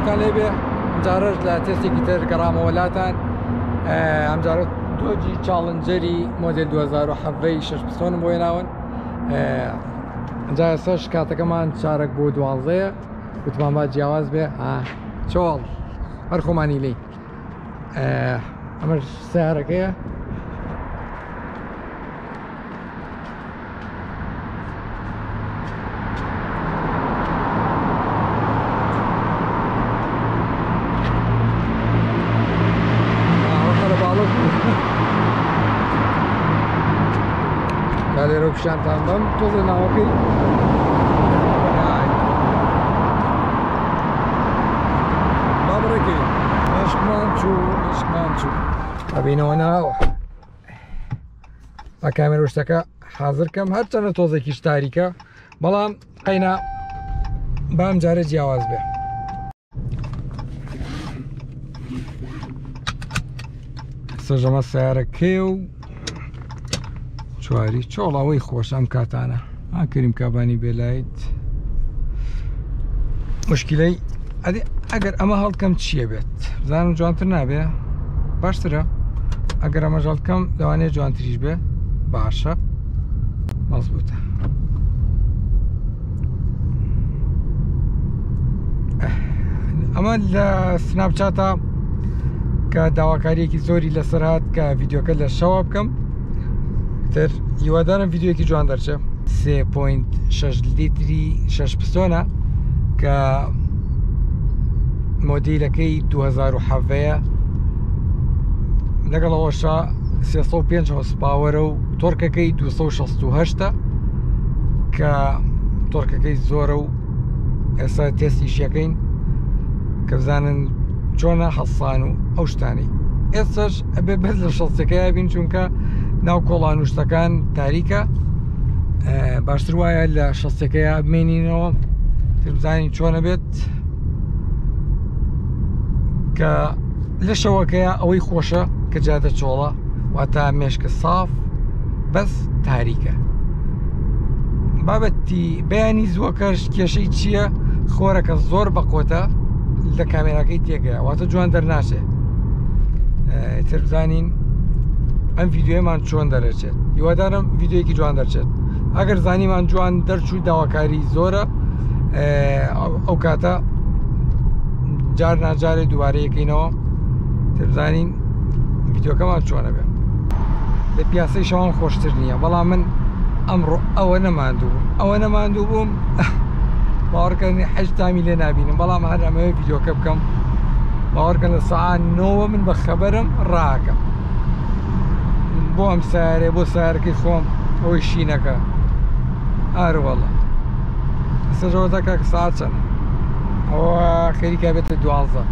سڵاوتان لێبێ ئەمجارەش لە تێستێکی تر گەڕامەوە وڵاتان ئەمجارە دۆجی چاڵنجەری مۆدێل 2007 6 پستۆنم بۆ هێناون ئەجا ئێستاش کاتەکەمان چارەک بۆ 12ەیە وتمان با جیاواز بێ چۆڵ هەر خۆمانی لێی ئەمەش سیارەکەیە لێرە پیشانتان دەم تۆزە ناوەکەی بابڕێکی عشقمان چوو ئەبینەوە ناوە بە کامێرە شتەکە حاضر کەم هەرچەنە تۆزێکیش تاریکە بەڵام قەینا بام جارە جیاواز بێ سەژەمە سیارەکەی و چواری چۆڵەوەی خۆش ئەم کاتانە ئاکریم کابانی بێلایت مشکلەی ئەگەر ئەمە هەڵکەم چییە بێت بزانم جوانتر نابێ باشترە ئەگەر ئەمە هەڵکەم لەوانەیە جوانتریش بێ باشە مەزبوطە ئەمە لە سناپچاتە کە داواکاریەکی زۆری لەسەر هات کە ڤیددیۆکە لە شەوە بکەم تر هیوادارم ڤیددیۆکی جوان دەرچێ 3.6 لیتری 6 پستۆنە کە مۆدیلەکەی 2007ەیە لەگەڵ ئەوەشە 305 هۆسپاوەرە و تۆرکەکەی 268ە کە تۆرکەکەی زۆرە و ئێستا تێستیشیەکەین کە بزانن چۆنە هەڵسان و ئەو شتانی ئێستاش ئەبێ بەس لە شەڵسەکەی بین چونکە ناو کۆڵان و شتەکان تاریکە باشتر وایە لە شەستەکەیە بمێنینەوە تر بزانین چۆنە بێت کە لە شەوەکەیە ئەوەی خۆشە کە جادە چۆڵە واتە مێشکە ساف بەس تاریکە بابەتی بەیانی زووەکەش کێشەی چییە خۆرەکە زۆر بەقۆتە لە کامێراکەی تێگەیە واتە جوان دەرناچێت تر بزانین ئەم ڤیددیۆمان چۆن دەرەچێت هیوادارم ڤیددیۆیەکی جوان دەرچێت ئەگەر زانیمان جوان دەرچوو داواکاری زۆرە ئەو کاتە جار ناجارێ دووبارە یەکەینەوە تر بزانین ڤیددیۆکەمان چۆنە بێ لە پیاسەی شەوان خۆشتر نییە بەڵام من ئەمڕۆ ئەوە نەماندوو بووم باوەڕکردنی حەج تامی لێ نبینم بەڵام هەر ئەمەوێ ڤیددیۆکە بکەم باوەڕکەن لە سەعات 9 من بە خەبەرم ڕاکەم بۆ ئەم سیارێ بۆ سیارەکەی خۆم ئەوەی شینەکە ئارەوەڵە ئێستاژەوە دەکا کە ساعت چەند ئەوە خەریکە بێتە 12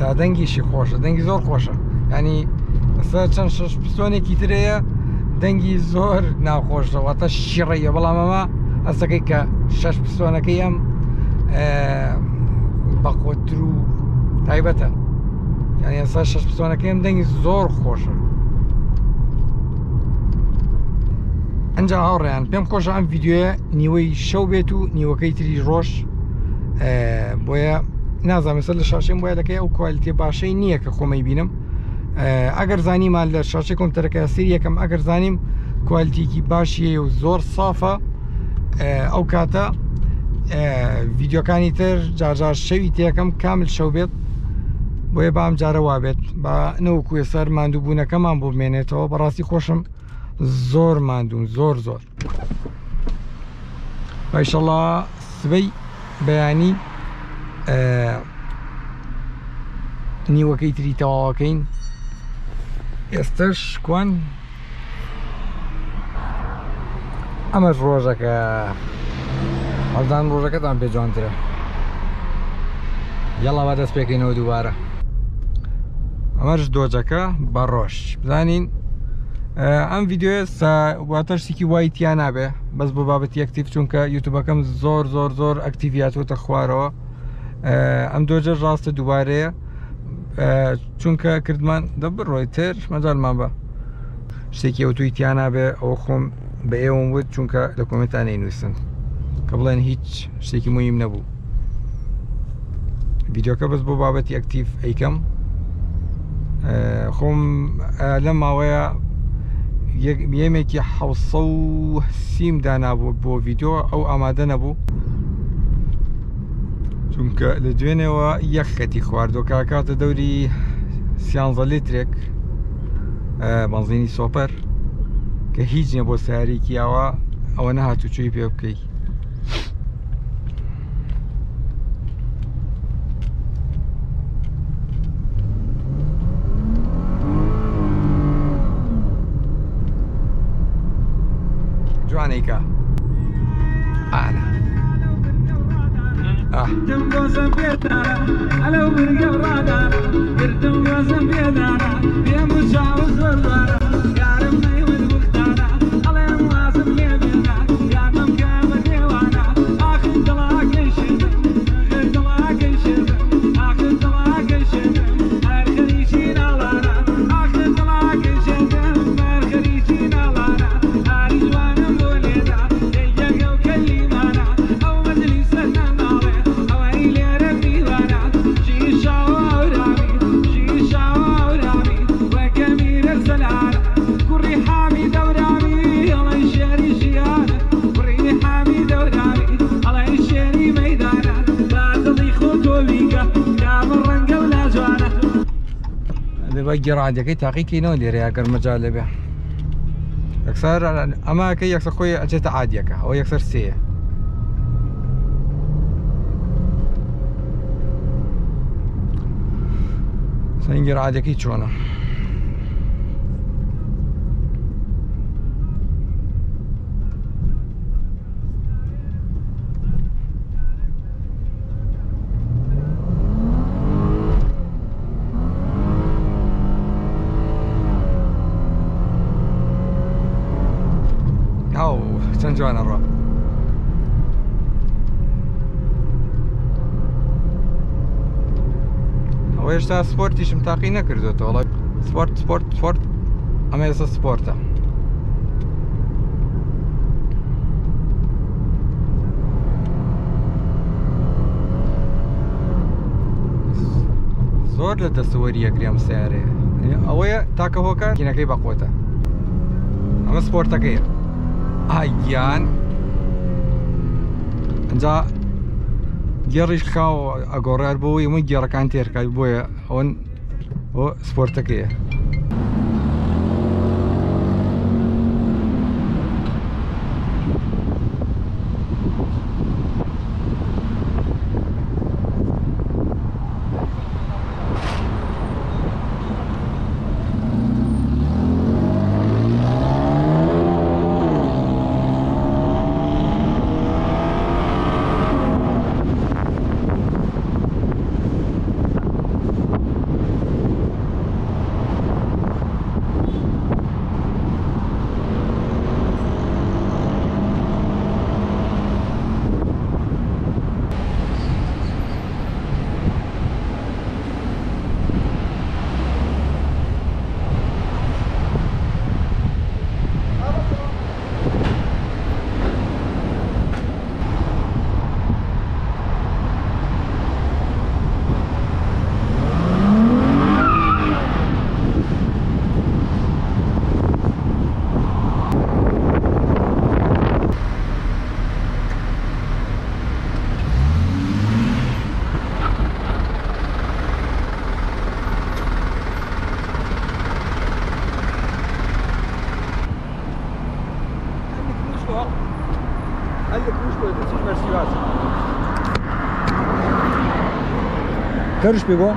تا دەنگیشی خۆشە دەنگی زۆر خۆشە ینی ئەستا چەند 6 پستۆنێکی ترەیە دەنگی زۆر ناخۆشەوەتە شیڕەیە بەڵام ئەمە ئەستەکەی کە 6 پستۆنەکەی ئەم بەقۆتر و تایبەتە ینی ئەستا 6 پستۆنەکەی ئەم دەنگی زۆر خۆشە ئەنجا هاوڕێیان پێم خۆشە ئەم ڤیددیۆیە نیوەی شەو بێت و نیوەکەی تری ڕۆژ بۆیە نازانم لە شاشەی مۆبایلەکەی ئەو کوالیتیە باشەی نییە کە خۆمەی بینم ئەگەر زانیمان لە شاشەی کۆمپیوتەرەکە سری یەکەم ئەگەر زانیم کوالیتیکی باشیە و زۆر سافە ئەو کاتە ڤیددیۆکانی تر جارجار شەوی تێکەم کامل شەو بێت بۆیە بام جارە وا بێت بە نەوەکو ێسەر ماندوو بوونەکەمان بۆ بمێنێتەوە بەڕاستی خۆشم زۆر ماندوم زۆر ئینشەڵڵا سبەی بەیانی نیوەکەی تری تەواوەکەین ئێستش کوان ئەمەش ڕۆژەکە هەڵدان ڕۆژەکەتان پێ جوانترە یەڵا با دەست پێکەینەوە دووبارە ئەمەش دۆجەکە بە ڕۆژ بزانین ئەم ڤیددیۆ واتە شتێکی وای تیا نابێ بەس بۆ بابەتی ئەکتیڤ چونکە یوتوبەکەم زۆر ئەکتیڤیاتۆتە خوارەوە. ئەم دۆجە ڕاستە دووبارەیە چونکە کردمان دەبڕۆی تر مەجالمان بە شتێکی ئەو توی تیا نابێ ئەوە خۆم بە ئێوەم وت چونکە لە کۆمنتان نەینووسن کە بڵێن هیچ شتێکی مهم نەبوو. ڤیددیۆکە بەس بۆ بابەتی ئەکتیڤ ئەیکەم خۆم لەم ماوەیە یەمێکی 730 دانابوو بۆ ڤیددیۆ ئەو ئامادە نەبوو چونکە لە دوێنێەوە یەک خەتی خواردۆ کاکاتە دەوری 13 لیترێک بەنزینی سۆپەر کە هیچ نییە بۆ سیارێکی ئەوە نەهاتوو چووی پێ بکەی. جوانەیکە ئانا گێڕادەکەی تاقیکەینەوە لێرە یاگەر مەجال لەبێ یەکسەر ئەماکە یەکسەر خۆی ئەچێتە عادیەکە ئەوە یەکسەر سێیە سەنگ گێڕادەکەی چۆنە چەند جوانە ڕۆ ئەوە هێشتا سپۆرتیشم تاقی نەکردوێتەوە وڵای سپۆرت ئەمە ئێستا سپۆرتە زۆر لە دەستەوەری یەکرێم سیارەیە ئەوەیە تاکە هۆکە کینەکەی بەقۆتە ئەمە سپۆرتەکەیە ئایان ئەجا گێڕیش خاو ئەگۆڕار بۆەوەی ئەمە گێڕەکان تێرکات بۆیە ئەوەن بۆ سپۆرتەکەیە Karış bir bu.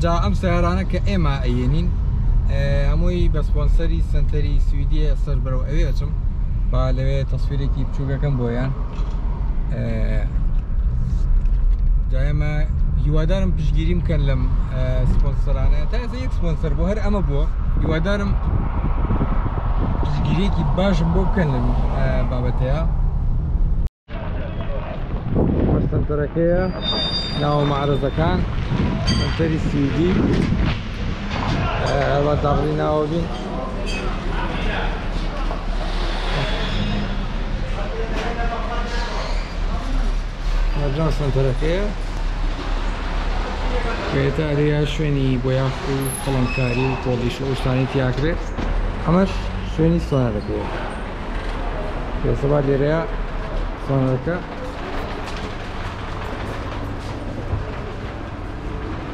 جا ئەم سیارانە کە ئێمە ئەیێنین هەمووی بە سپۆنسەری سەنتەری سویدیە سەر بەرەو ئەوێ ئەچم با لەوێ تەسویرێکی بچووکەکەم بۆیان جا ئێمە هیوادارم پشتگیری بکەن لەم سپۆنسەرانە تا ئێستا یەک سپۆنسەر بۆ هەر ئەمە بووە هیوادارم پشتگیریەکی باشم بۆ بکەن لەم بابەتەیە سەنتەرەکەیە ناوە معرەزەکان سەنتەری سویدی بە داغڵی ناوە بین مەرجان سەنتەرەکەیە کەێتە ئەرەیە شوێنی بۆ یاخ و قەڵەمکاری و تۆڵیش و شتانی تیاکرێت ئەمەش شوێنی سۆنەرەکەیە پێسەبات لێرەیە سۆنەرەکە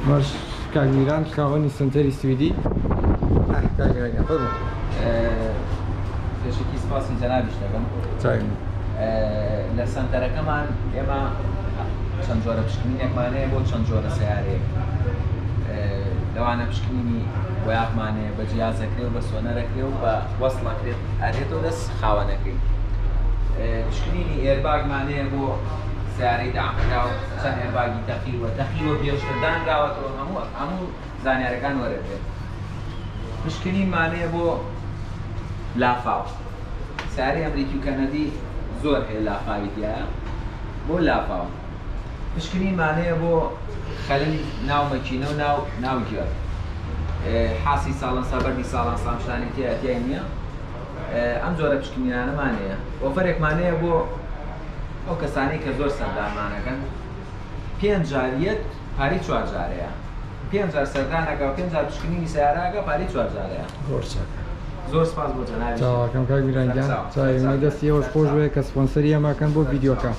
مەش کاگمیران خاوەنی سەنتەری سویدی کاگمیران فەرموو پێشێکی سپاسی جەنابیش دەبم چاوین لە سەنتەرەکەمان ئێمە چەند جۆرە پشکنینێکمانەیە بۆ چەند جۆرە سیارەیەک لەوانە پشکنینی بۆیاقمانەیە بە جیازەکرێ و بە سۆنەرەکرێ و بە وەسڵەکرێت ئارێتەوە دەست خاوەنەکەی پشکنینی ئێرباگمانەیە بۆ سیارەی دامکراوە چەند ئێرباگی دەقیوە پێشتر دانراوەتەوە هەموو زانیارەکان وەرەبێت پشکنینمانەیە بۆ لافاو سیارەی ئەمریکی و کەنەدی زۆر هەیە لافاوی تایە بۆ لافاو پشکنینمانەیە بۆ خەلەلی ناو مەکینە و ناو گوێر حاسی ساڵن سەبەردی ساڵان سامشتانی تیای نییە ئەم جۆرە پشکنینانەمانەیە ئۆفەرێکمانەیە بۆ ئەو کەسانی کە زۆر سەردانمانەکەن 5 جاریەت پاری 4 جارەیە 5 جار سەردانەکە و 5 جار پشکنینی سیارەکە پاری 4 جارەیە زۆر سپاس بۆ جەنابی چاوەکەم کاگمیرانگیان چاوی دەستی ئەوەش خۆش بێ کە سپۆنسەری ئەماکەن بۆ ڤیدیۆکە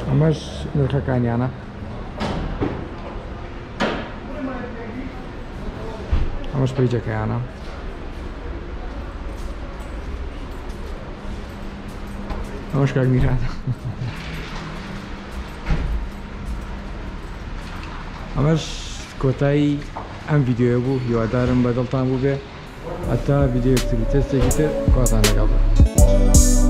ئەمەش نرخەکانیانە ئەمەش پەیجەکەیانە ئەمەش کاگمیرانە ئەمەش کۆتایی ئەم ڤیدیۆیە بوو هیوادارم بەدڵتان بوو بێ هەتا ڤیدیۆ تەستێکی تر کاتان لەگەڵ بێ